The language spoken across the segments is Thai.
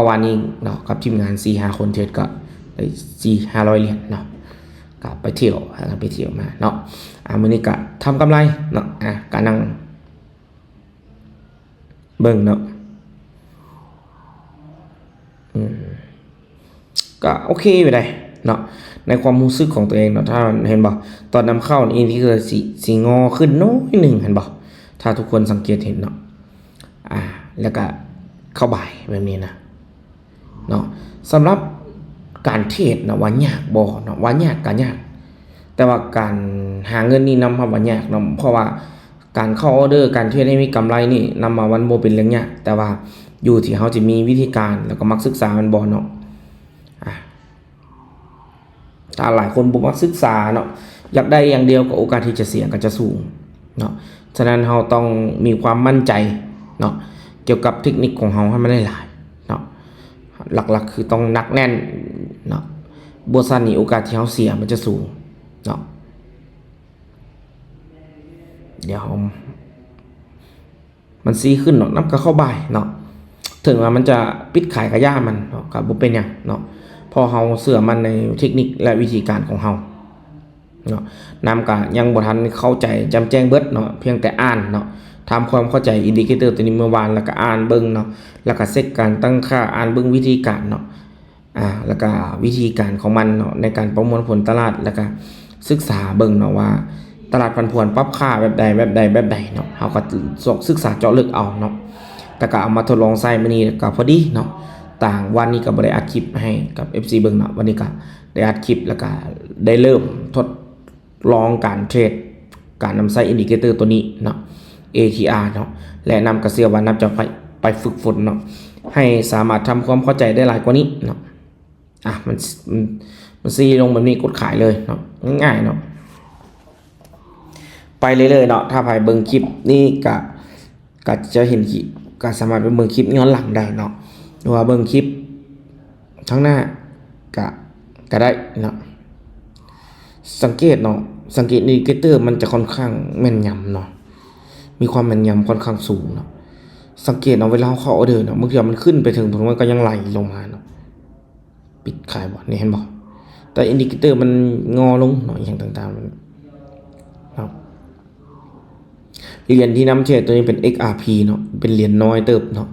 วันนี้เนาะกับทีมงาน4-5คนเทรดก็ได้400-500เหรียญเนาะก็ไปเที่ยวไปเที่ยวมาเนาะมื้อนี้ก็ทำกำไรเนาะก็นั่งเบิ่งเนาะก็โอเคไปได้เนาะในความรู้สึกของตัวเองเนาะถ้าเห็นบ่ตอนนำเข้านี่ที่คือสีงอขึ้นน้อยหนึ่งเห็นบ่ถ้าทุกคนสังเกตเห็นเนาะแล้วก็เข้าบ่ายแบบนี้นะเนาะสำหรับการเทรดนะว่ายากบ่เนาะว่ายากก็ยากแต่ว่าการหาเงินนี่นำมาว่ายากเนาะเพราะว่าการเข้าออเดอร์การเทรดให้มีกำไรนี่นำมาวันบ่เป็นเรื่องยากแต่ว่าอยู่ที่เขาจะมีวิธีการแล้วก็มักศึกษามันบ่เนาะถ้าหลายคนบ่มักศึกษาเนาะอยากได้อย่างเดียวก็โอกาสที่จะเสี่ยงก็จะสูงเนาะฉะนั้นเราต้องมีความมั่นใจเนาะเกี่ยวกับเทคนิคของเราให้มันได้หลายเนาะหลักๆคือต้องหนักแน่นเนาะบ่ซั่นนี่โอกาสที่เราเสียมันจะสูงเนาะเดี๋ยวมันซีขึ้นเนาะน้ำก็เข้าบ่ายเนาะถึงว่ามันจะปิดขายกระย่ามันเนาะก็บ่เป็นหยังเนาะพอเฮาเชื่อมันในเทคนิคและวิธีการของเฮาเนาะนำก็ยังบ่ทันเข้าใจจำแจ้งเบิดเนาะเพียงแต่อ่านเนาะทำความเข้าใจอินดิเคเตอร์ตัวนี้เมื่อวานแล้วก็อ่านเบิ่งเนาะแล้วก็เซตการตั้งค่าอ่านเบิ่งวิธีการเนาะแล้วก็วิธีการของมันเนาะในการประมวลผลตลาดแล้วก็ศึกษาเบิ่งเนาะว่าตลาดผันผวนปรับค่าแบบใดเนาะเฮาก็ศึกษาเจาะลึกเอาเนาะแต่ก็เอามาทดลองใช้มื้อนี้ก็พอดีเนาะต่างวันนี้ก็บ่ได้อัดคลิปให้กับ FC เบิ่งเนาะวันนี้ก็ได้อัดคลิปแล้วก็ได้เริ่มทดลองการเทรดการนำใช้อินดิเคเตอร์ตัวนี้เนาะ ATR เนาะและนำกระเสียวันนับจะไปฝึกฝนเนาะให้สามารถทำความเข้าใจได้หลายกว่านี้เนาะมันซีลงแบบนี้กดขายเลยเนาะง่ายๆเนาะไปเรื่อยๆเนาะถ้าใครเบิ่งคลิปนี่ก็จะเห็นคลิปก็สามารถไปเบิ่งคลิปย้อนหลังได้เนาะหรือว่าเบิ่งคลิปทั้งหน้าก็ได้เนาะสังเกตเนาะสังเกตอินดิเคเตอร์มันจะค่อนข้างแม่นยำเนาะมีความแม่นยำค่อนข้างสูงเนาะสังเกตเนาะเวลาเข้าออเดอร์เนาะบางทีมันขึ้นไปถึงตรงนั้นก็ยังไหลลงมาเนาะปิดขายบ่นี่เห็นบ่แต่อินดิเคเตอร์มันงอลงเนาะอย่างต่างๆมันเนาะเหรียญที่นำเทรดตัวนี้เป็น XRP เนาะเป็นเหรียญน้อยเติบเนาะ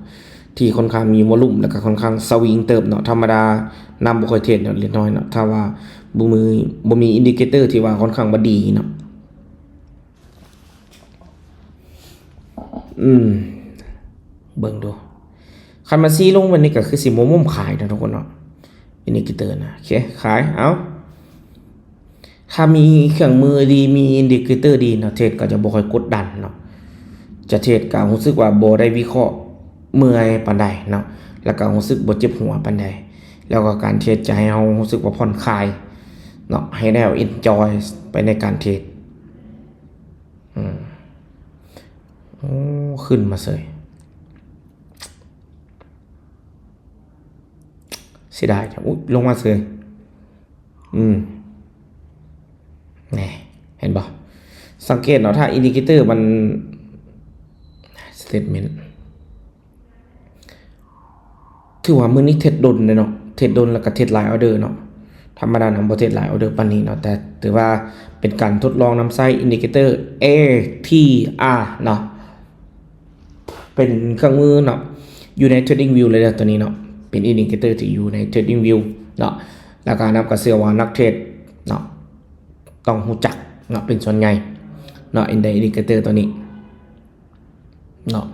ที่ค่อนข้างมีวอลุ่มแล้วก็ค่อนข้างสวิงเติบเนาะธรรมดานำบ่ค่อยเทรดเนาะเหรียญน้อยเนาะถ้าว่าบ่มีอินดิเคเตอร์ที่ว่าค่อนข้างบ่ดีเนาะเบิ่งดูคันมาซีลงวันนี้ก็คือสิบ่มุมขายนะทุกคนเนาะอินดิเคเตอร์นะโอเคขายเอาถ้ามีเครื่องมือดีมีอินดิเคเตอร์ดีเนาะเทรดก็จะบ่ค่อยกดดันเนาะจะเทรดก็รู้สึกว่าบ่ได้วิเคราะห์เมื่อยปานใดเนาะแล้วก็รู้สึกบ่เจ็บหัวปานใดแล้วก็การเทรดจะให้เรารู้สึกว่าผ่อนคลายเนาะให้ได้เอนจอยไปในการเทรดโอ้ขึ้นมาเลยเสียดายจังอุ๊ยลงมาเลยนี่เห็นบ่สังเกตเนาะถ้าอินดิเคเตอร์มันสเตทเมนต์ถือว่ามื้อนี้เทรดดนเลยเนาะเทรดดนแล้วก็เทรดหลายออเดอร์เนาะธรรมดานำบ่เทรดหลายออเดอร์ปานนี้เนาะแต่ถือว่าเป็นการทดลองนำใช้อินดิเคเตอร์ ATR เนาะเป็นเครื่องมือเนาะอยู่ใน Trading View เลยตัวนี้เนาะเป็นอินดิเคเตอร์ที่อยู่ใน Trading View เนาะแล้วก็นำกับเสื้อว่านักเทรดเนาะต้องรู้จักเนาะเป็นส่วนใหญ่เนาะอินดิเคเตอร์ตัวนี้เนาะ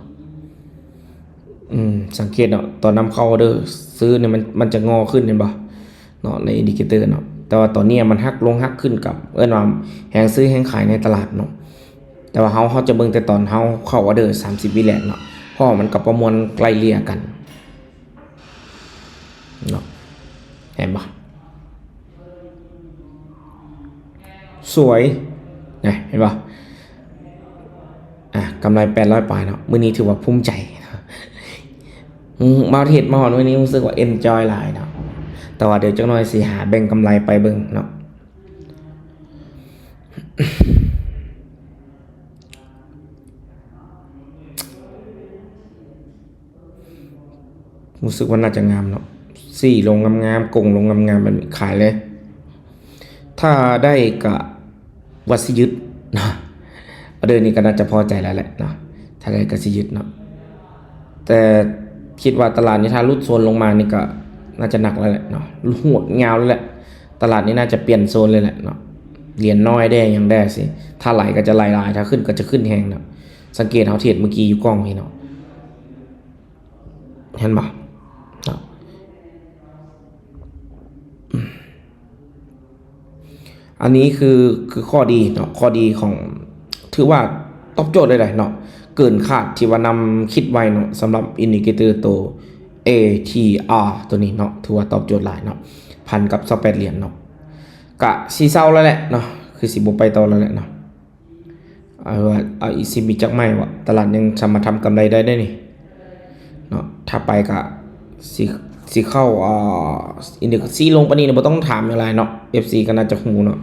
สังเกตเนาะตอนนำเข้าออเดอร์ซื้อเนี่ยมันจะงอขึ้นเห็นบ่เนาะในอินดิเคเตอร์เนาะแต่ว่าตอนนี้มันหักลงหักขึ้นกับว่าแหงซื้อแหงขายในตลาดเนาะแต่ว่าเขาจะเบิ่งแต่ตอนเขาเข้าออเดอร์30วิแรกเนาะเพราะมันกับประมวลใกล้เลี่ยกันเนาะเห็นปะสวยเห็นปะกำไร800ปลายเนาะมื้อนี้ถือว่าภูมิใจมาเทศมาหอนวันนี้รู้สึกว่า enjoy หลายเนาะแต่ว่าเดี๋ยวจักหน่อยสิหาแบ่งกำไรไปเบิ่งเนาะ รู้สึกว่าน่าจะงามเนาะสี่ลงงามๆกงลงงามๆมันขายเลย ถ้าได้กะวัดสิยึดนะเดือนนี้ก็น่าจะพอใจแล้วแหละเนาะถ้าได้กะสิยึดเนาะแต่คิดว่าตลาดนี้ถ้าลุดโซนลงมานี่ก็น่าจะหนักแล้วแหละเนาะหัวเงาแล้วแหละตลาดนี้น่าจะเปลี่ยนโซนเลยแหละเนาะเหรียญน้อยได้ยังได้สิถ้าไหลก็จะไหลลายถ้าขึ้นก็จะขึ้นแหงเนาะสังเกตเฮาเทรดเมื่อกี้อยู่กล้องพี่เนาะเห็นบ่เนาะอันนี้คือข้อดีเนาะข้อดีของถือว่าตอบโจทย์เลยเนาะเกินคาดที่ว่านำคิดไว้เนาะสำหรับอินดิเคเตอร์ตัว ATR ตัวนี้เนาะถือว่าตอบโจทย์หลายเนาะพันกับ28เหรียญเนาะกะสีเศร้าแล้วแหละเนาะคือสิบ่ไปต่อแล้วแหละเนาะเอาอีซิมีจักไม่ว่าตลาดยังสามารถทำกำไรได้นี่เนาะถ้าไปกะสิเข้าอินดิเคซีลงปานนี้เนี่ยบ่ต้องถามอะไรเนาะ FC ก็น่าจะฮู้เนาะ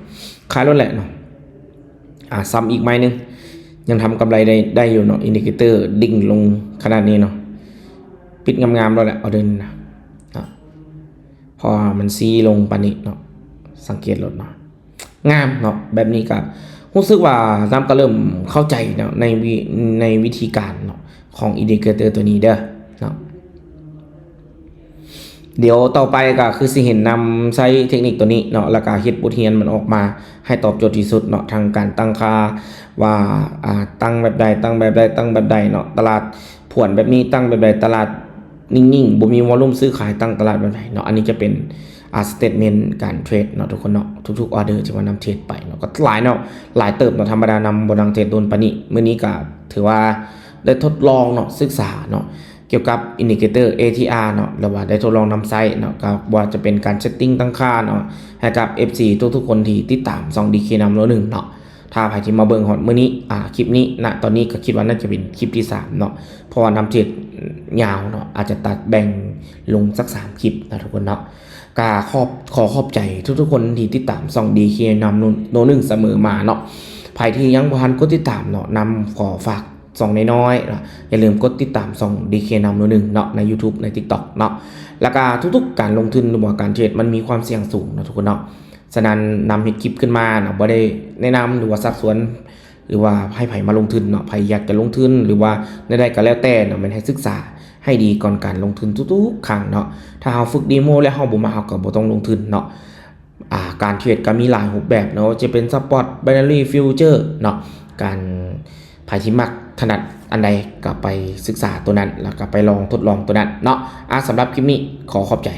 ขายรถแหละเนาะซ้ำอีกไม้นึงยังทำกำไรได้อยู่เนาะอินดิเคเตอร์ดิ่งลงขนาดนี้เนาะปิดงามๆแล้วแหละเอาเดินนะพอมันซีลงปานนี้เนาะสังเกตรถเนาะงามเนาะแบบนี้ก็รู้สึกว่าน้ำก็เริ่มเข้าใจเนาะในวิธีการเนาะของอินดิเคเตอร์ตัวนี้เด้อเนาะเดี๋ยวต่อไปก็คือสิเห็นนำใช้เทคนิคตัวนี้เนาะแล้วก็เฮ็ดบทเรียนมันออกมาให้ตอบโจทย์ที่สุดเนาะทางการตั้งค่าว่าตั้งแบบใดตั้งแบบใดตั้งแบบใดเนาะตลาดผวนแบบนี้ตั้งแบบใดตลาดนิ่งๆบ่มีวอลุ่มซื้อขายตั้งตลาดแบบไหนเนาะอันนี้จะเป็นสเตทเมนต์การเทรดเนาะทุกคนเนาะทุกๆออเดอร์ที่ว่านำเทรดไปเนาะก็หลายเนาะหลายเติบเนาะธรรมดานำบ่ดังเทรดโดนปานนี้มื้อนี้ก็ถือว่าได้ทดลองเนาะศึกษาเนาะเกี่ยวกับอินดิเคเตอร์ ATR เนาะหรือว่าได้ทดลองนำไซต์เนาะก็ว่าจะเป็นการเซตติ้งตั้งค่าเนาะให้กับ FC ทุกๆคนที่ติดตาม 2DK นำ1เนาะถ้าใครที่มาเบิ่งฮอดมื้อนี้คลิปนี้ณตอนนี้ก็คิดว่าน่าจะเป็นคลิปที่3เนาะเพราะว่านำเทรดยาวเนาะอาจจะตัดแบ่งลงสัก3คลิปนะทุกคนเนาะก็ขอขอบใจทุกๆคนที่ติดตาม 2DK นำ1เสมอมาเนาะใครที่ยังบ่ทันกดติดตามเนาะนำขอฝากส่องน้อยๆเนาะอย่าลืมกดติดตามส่อง DK นำ1เนาะใน YouTube ใน TikTok เนาะแล้วก็ทุกๆการลงทุนหรือว่าการเทรดมันมีความเสี่ยงสูงนะทุกคนเนาะฉะนั้นนำเฮ็ดคลิปขึ้นมาเนาะบ่ได้แนะนำหรือว่าสักส่วนหรือว่าให้ไผมาลงทุนเนาะไผอยากจะลงทุนหรือว่าใดๆก็แล้วแต่เนาะมันให้ศึกษาให้ดีก่อนการลงทุนทุกๆครั้งเนาะถ้าเฮาฝึกเดโมแล้วเฮาบ่มาเฮาก็บ่ต้องลงทุนเนาะการเทรดก็มีหลายรูปแบบเนาะจะเป็นสปอต binary future เนาะการไผที่มักถนัดอันใดก็ไปศึกษาตัวนั้นแล้วก็ไปลองทดลองตัวนั้นเนาะสำหรับคลิปนี้ขอขอบใจ